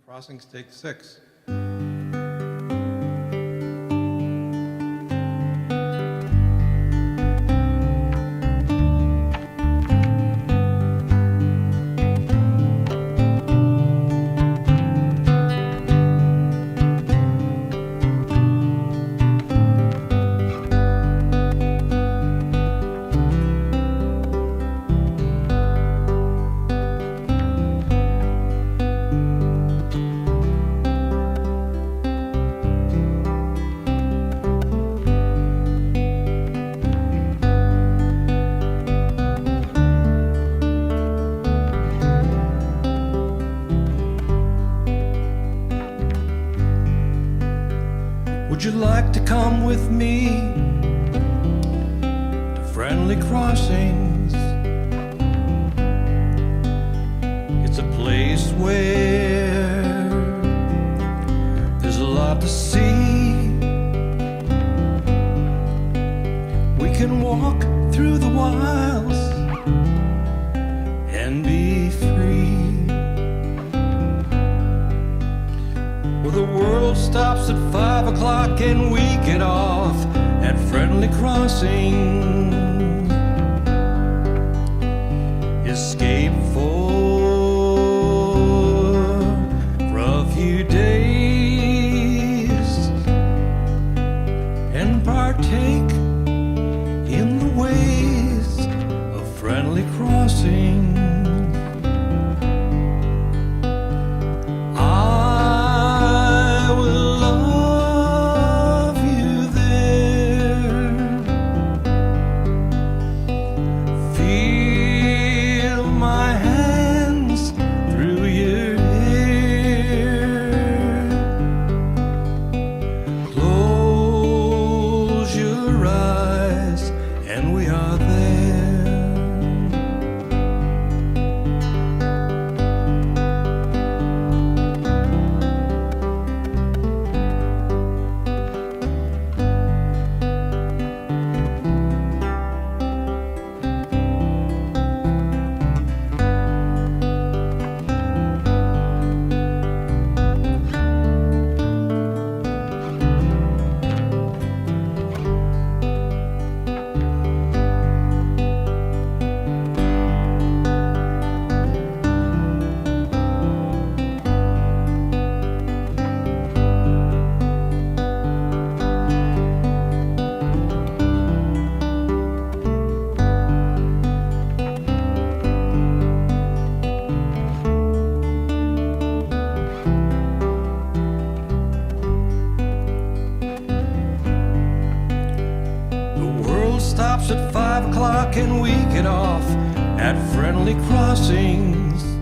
Crossing stake 6. Would you like to come with me to friendly crossings? It's a place where there's a lot to see. We can walk through the wilds and be free. Well, the world stops at 5 o'clock and we get off at friendly crossing. Escape for a few days and partake in the ways of friendly crossing. Stops at 5 o'clock and we get off at friendly crossings.